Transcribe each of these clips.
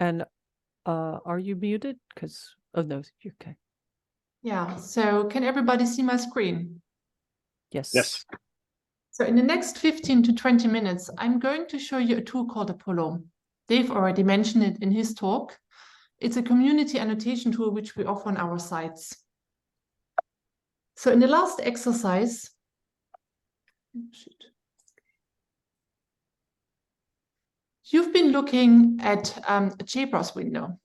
And are you muted? Because, oh no, you're okay. Yeah, so can everybody see my screen? Yes. Yes. So in the next 15 to 20 minutes, I'm going to show you a tool called Apollo. Dave already mentioned it in his talk. It's a community annotation tool which we offer on our sites. So in the last exercise, you've been looking at a JBrowse window.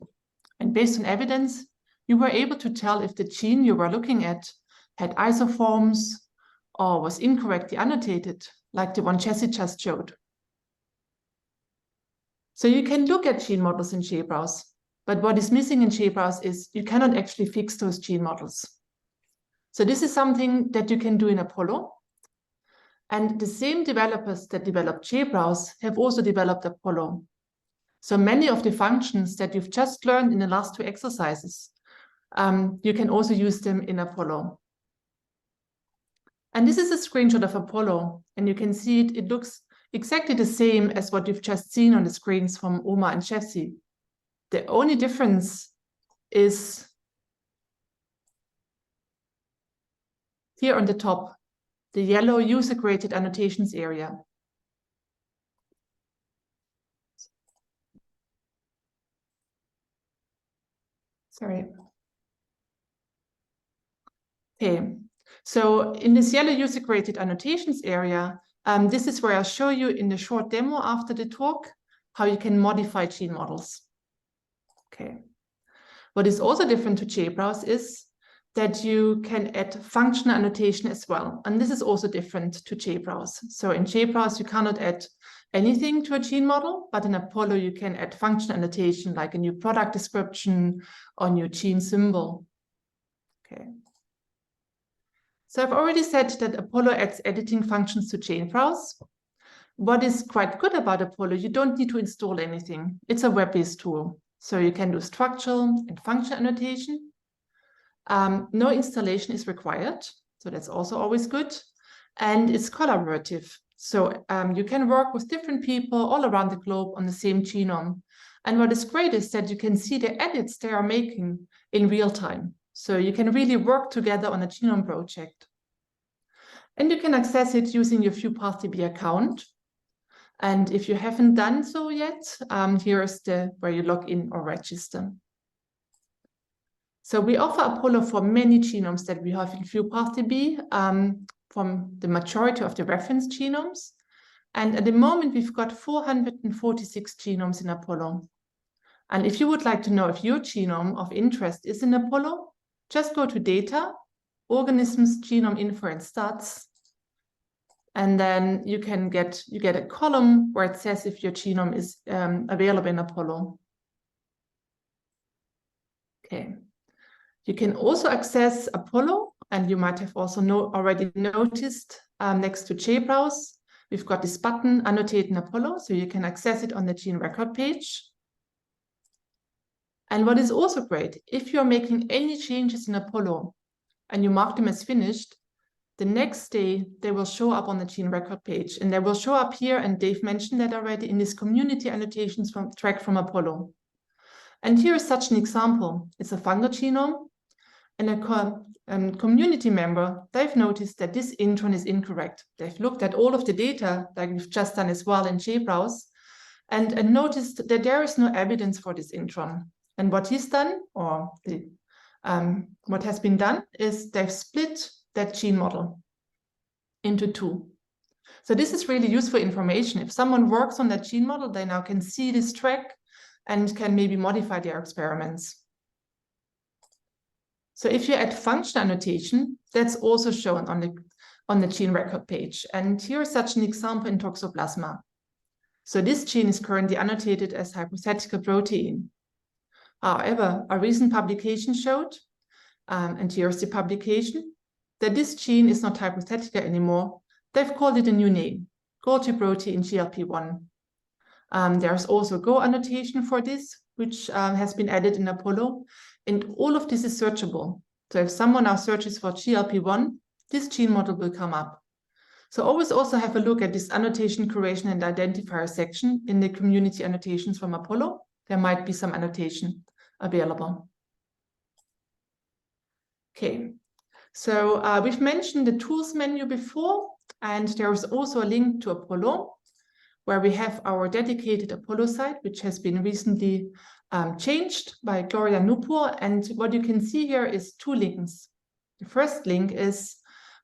And based on evidence, you were able to tell if the gene you were looking at had isoforms or was incorrectly annotated, like the one Jessie just showed. So you can look at gene models in JBrowse, but what is missing in JBrowse is you cannot actually fix those gene models. So this is something that you can do in Apollo. And the same developers that developed JBrowse have also developed Apollo. So many of the functions that you've just learned in the last two exercises, you can also use them in Apollo. And this is a screenshot of Apollo, and you can see it looks exactly the same as what you've just seen on the screens from Oma and Jessie. The only difference is here on the top, the yellow user-created annotations area. Sorry. Okay, so in this yellow user-created annotations area, this is where I'll show you in the short demo after the talk how you can modify gene models. Okay. What is also different to JBrowse is that you can add functional annotation as well. And this is also different to JBrowse. So in JBrowse, you cannot add anything to a gene model, but in Apollo, you can add functional annotation like a new product description or new gene symbol. Okay. So I've already said that Apollo adds editing functions to JBrowse. What is quite good about Apollo, you don't need to install anything. It's a web-based tool. So you can do structural and functional annotation. No installation is required. So that's also always good. And it's collaborative. So you can work with different people all around the globe on the same genome. And what is great is that you can see the edits they are making in real time. So you can really work together on a genome project. And you can access it using your ViewPathDB account. And if you haven't done so yet, here's where you log in or register. So we offer Apollo for many genomes that we have in ViewPathDB, from the majority of the reference genomes. And at the moment, we've got 446 genomes in Apollo. And if you would like to know if your genome of interest is in Apollo, just go to Data, Organisms, Genome Info and Stats. And then you get a column where it says if your genome is available in Apollo. Okay. You can also access Apollo, and you might have also already noticed next to JBrowse, we've got this button, Annotate in Apollo, so you can access it on the gene record page. And what is also great, if you're making any changes in Apollo and you mark them as finished, the next day they will show up on the gene record page, and they will show up here, and Dave mentioned that already, in this community annotations track from Apollo. And here is such an example. It's a fungal genome, and a community member, they've noticed that this intron is incorrect. They've looked at all of the data like we've just done as well in JBrowse, and noticed that there is no evidence for this intron. And what he's done, or what has been done, is they've split that gene model into two. So this is really useful information. If someone works on that gene model, they now can see this track and can maybe modify their experiments. So if you add functional annotation, that's also shown on the gene record page. And here's such an example in Toxoplasma. So this gene is currently annotated as hypothetical protein. However, a recent publication showed, and here's the publication, that this gene is not hypothetical anymore. They've called it a new name, Golgi protein GLP-1. There's also Go annotation for this, which has been added in Apollo. And all of this is searchable. So if someone now searches for GLP-1, this gene model will come up. So always also have a look at this annotation, curation, and identifier section in the community annotations from Apollo. there might be some annotation available. Okay, so we've mentioned the tools menu before, and there is also a link to Apollo, where we have our dedicated Apollo site, which has been recently changed by Gloria Nupur. And what you can see here is two links. The first link is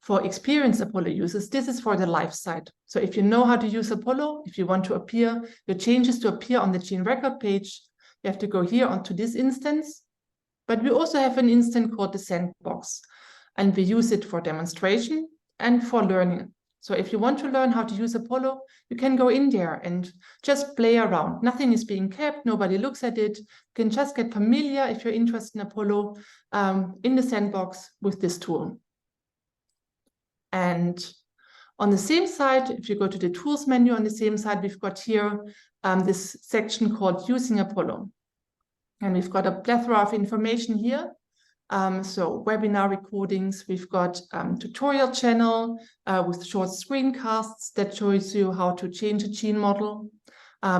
for experienced Apollo users. This is for the live site. So if you know how to use Apollo, if you want to appear, your changes to appear on the gene record page, you have to go here onto this instance. But we also have an instance called the Sandbox, and we use it for demonstration and for learning. So if you want to learn how to use Apollo, you can go in there and just play around. Nothing is being kept, nobody looks at it. You can just get familiar, if you're interested in Apollo, in the Sandbox with this tool. And on the same side, if you go to the tools menu on the same side, we've got here this section called Using Apollo. And we've got a plethora of information here. So webinar recordings, we've got tutorial channel with short screencasts that shows you how to change a gene model.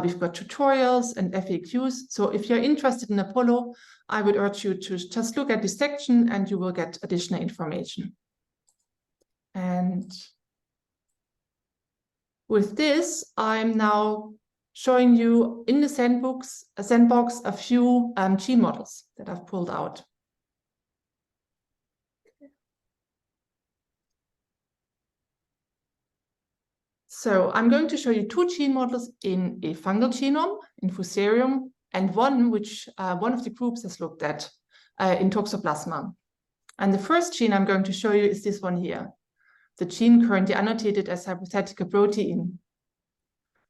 We've got tutorials and FAQs. So if you're interested in Apollo, I would urge you to just look at this section and you will get additional information. And with this, I'm now showing you in the sandbox a few gene models that I've pulled out. So I'm going to show you two gene models in a fungal genome, in Fusarium, and one which one of the groups has looked at in Toxoplasma. And the first gene I'm going to show you is this one here, the gene currently annotated as hypothetical protein.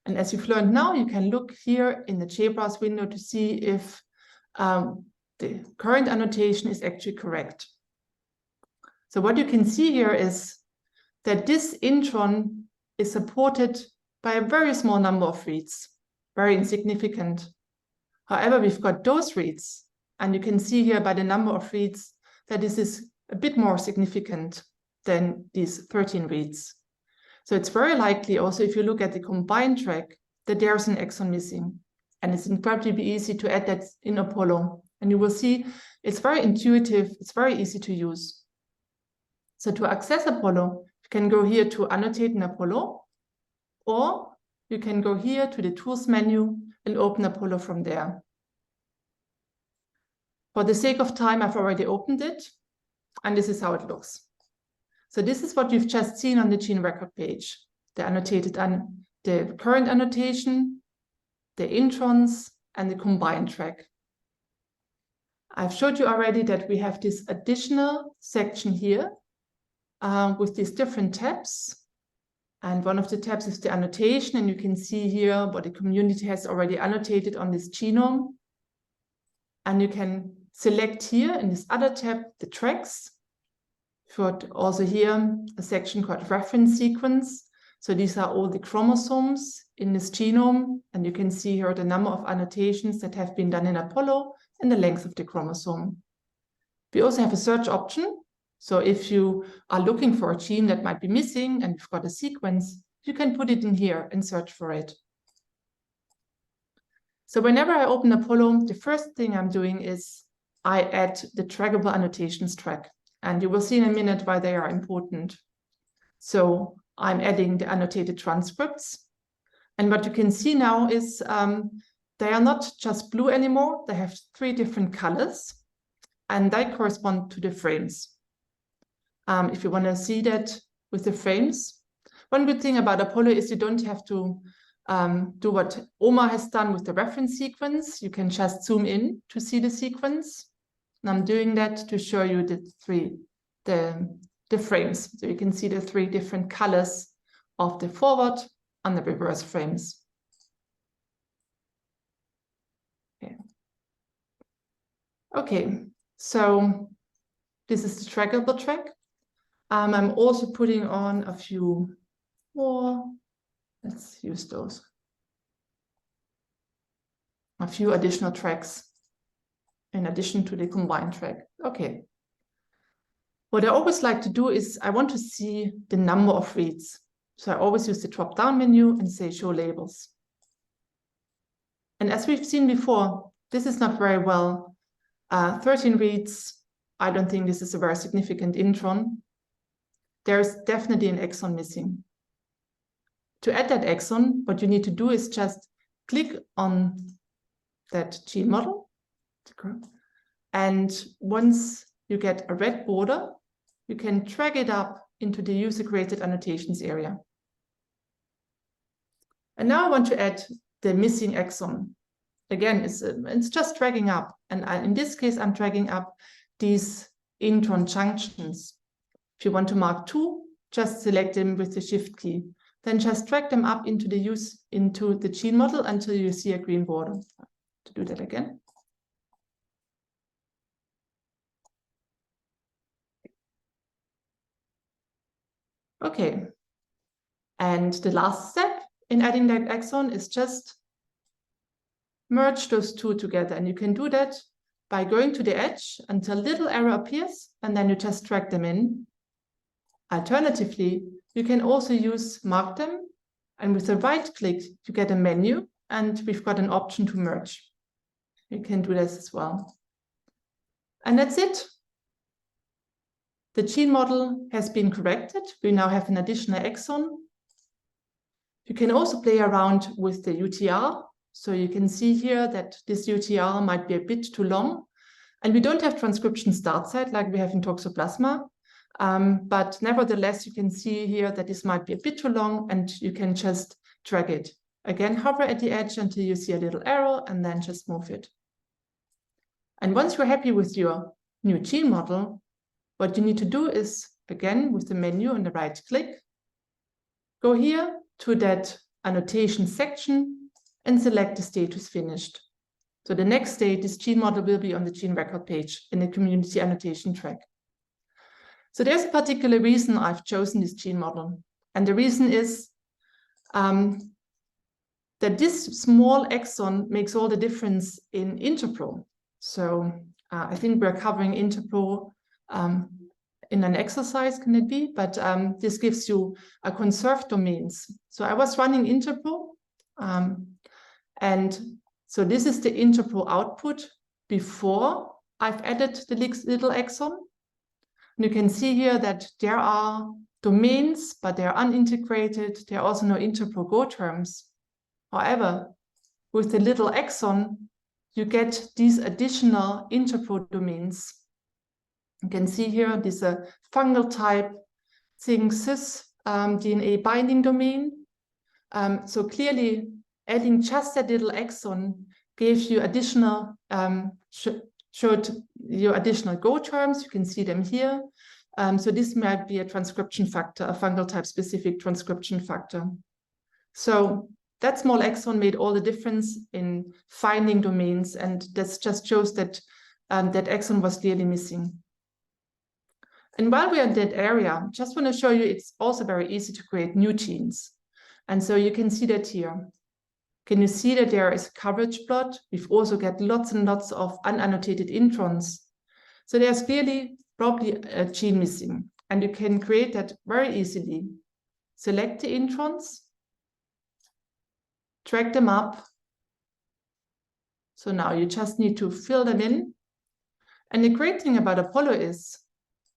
And as you've learned now, you can look here in the JBrowse window to see if the current annotation is actually correct. So what you can see here is that this intron is supported by a very small number of reads, very insignificant. However, we've got those reads, and you can see here by the number of reads that this is a bit more significant than these 13 reads. So it's very likely also, if you look at the combined track, that there's an exon missing. And it's incredibly easy to add that in Apollo. And you will see it's very intuitive, it's very easy to use. So to access Apollo, you can go here to annotate in Apollo, or you can go here to the tools menu and open Apollo from there. For the sake of time, I've already opened it, and this is how it looks. So this is what you've just seen on the gene record page, the annotated the current annotation, the introns, and the combined track. I've showed you already that we have this additional section here with these different tabs. And one of the tabs is the annotation, and you can see here what the community has already annotated on this genome. And you can select here in this other tab, the tracks. You've got also here a section called reference sequence. So these are all the chromosomes in this genome. And you can see here the number of annotations that have been done in Apollo and the length of the chromosome. We also have a search option. So if you are looking for a gene that might be missing and you've got a sequence, you can put it in here and search for it. So whenever I open Apollo, the first thing I'm doing is I add the trackable annotations track. And you will see in a minute why they are important. So I'm adding the annotated transcripts. And what you can see now is they are not just blue anymore. They have 3 different colors, and they correspond to the frames. If you want to see that with the frames, one good thing about Apollo is you don't have to do what Omar has done with the reference sequence. You can just zoom in to see the sequence. And I'm doing that to show you the frames. So you can see the 3 different colors of the forward and the reverse frames. Okay, so this is the trackable track. I'm also putting on a few more. Let's use those. A few additional tracks in addition to the combined track. Okay. What I always like to do is I want to see the number of reads. So I always use the drop-down menu and say show labels. And as we've seen before, this is not very well. 13 reads, I don't think this is a very significant intron. There's definitely an exon missing. To add that exon, what you need to do is just click on that gene model. And once you get a red border, you can drag it up into the user-created annotations area. And now I want to add the missing exon. Again, it's just dragging up. And in this case, I'm dragging up these intron junctions. If you want to mark 2, just select them with the Shift key. Then just drag them up into the gene model until you see a green border. To do that again. Okay. And the last step in adding that exon is just merge those two together. And you can do that by going to the edge until a little arrow appears, and then you just drag them in. Alternatively, you can also use mark them, and with a right click, you get a menu, and we've got an option to merge. You can do this as well. And that's it. The gene model has been corrected. We now have an additional exon. You can also play around with the UTR. So you can see here that this UTR might be a bit too long. And we don't have transcription start site like we have in Toxoplasma. But nevertheless, you can see here that this might be a bit too long, and you can just drag it. Again, hover at the edge until you see a little arrow, and then just move it. And once you're happy with your new gene model, what you need to do is, again, with the menu and the right click, go here to that annotation section and select the status finished. So the next state, this gene model will be on the gene record page in the community annotation track. So there's a particular reason I've chosen this gene model. And the reason is that this small exon makes all the difference in Interpro. So I think we're covering Interpro in an exercise, can it be? But this gives you a conserved domains. So I was running Interpro, and so this is the Interpro output before I've added the little exon. And you can see here that there are domains, but they're unintegrated. There are also no Interpro Go terms. However, with the little exon, you get these additional Interpro domains. You can see here, this is a fungal type zinc cis DNA binding domain. So clearly, adding just that little exon gave you additional, showed you additional Go terms. You can see them here. So this might be a transcription factor, a fungal type specific transcription factor. So that small exon made all the difference in finding domains, and that just shows that that exon was clearly missing. And while we're in that area, just want to show you it's also very easy to create new genes. And so you can see that here. Can you see that there is a coverage plot? We've also got lots and lots of unannotated introns. So there's clearly probably a gene missing, and you can create that very easily. Select the introns, drag them up. So now you just need to fill them in. And the great thing about Apollo is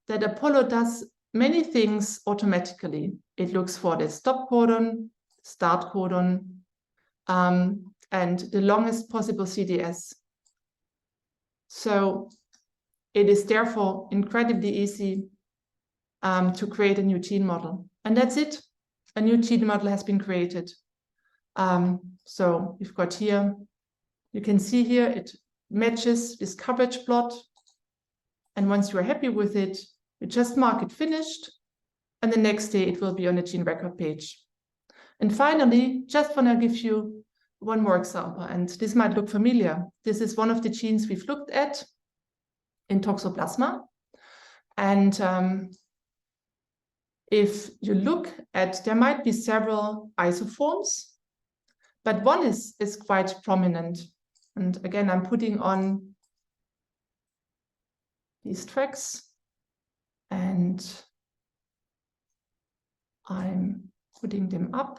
that Apollo does many things automatically. It looks for the stop codon, start codon, and the longest possible CDS. So it is therefore incredibly easy to create a new gene model. And that's it. A new gene model has been created. So we've got here, you can see here, it matches this coverage plot. And once you are happy with it, you just mark it finished. And the next day it will be on the gene record page. And finally, just want to give you one more example, and this might look familiar. This is one of the genes we've looked at in Toxoplasma. And if you look at, there might be several isoforms, but one is quite prominent. And again, I'm putting on these tracks, and I'm putting them up.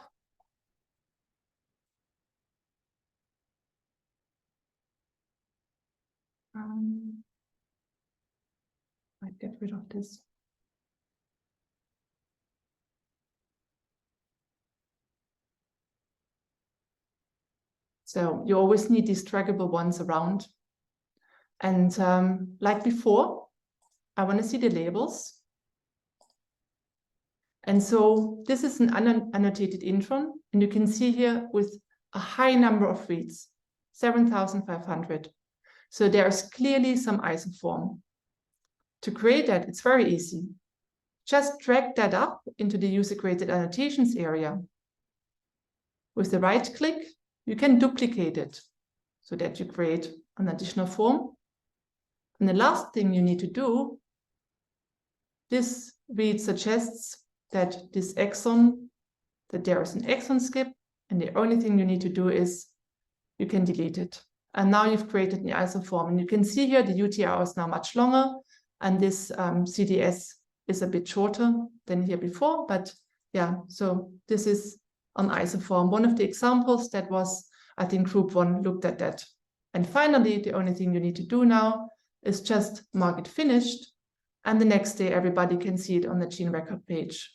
get rid of this. So you always need these trackable ones around. And like before, I want to see the labels. And so this is an unannotated intron, and you can see here with a high number of reads, 7,500. So there's clearly some isoform. To create that, it's very easy. Just drag that up into the user-created annotations area. With the right click, you can duplicate it so that you create an additional form. And the last thing you need to do, this read suggests that this exon, that there is an exon skip, and the only thing you need to do is you can delete it. And now you've created the isoform, and you can see here the UTR is now much longer, and this CDS is a bit shorter than here before, but yeah, so this is an isoform. One of the examples that was, I think group 1 looked at that. And finally, the only thing you need to do now is just mark it finished, and the next day everybody can see it on the gene record page.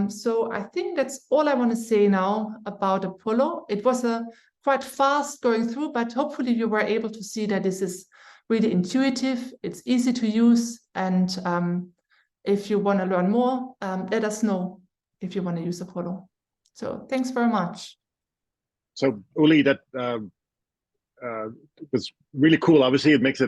So I think that's all I want to say now about Apollo. It was a quite fast going through, but hopefully you were able to see that this is really intuitive, it's easy to use, and if you want to learn more, let us know if you want to use Apollo. So thanks very much. So Uli, that was really cool. Obviously, it makes it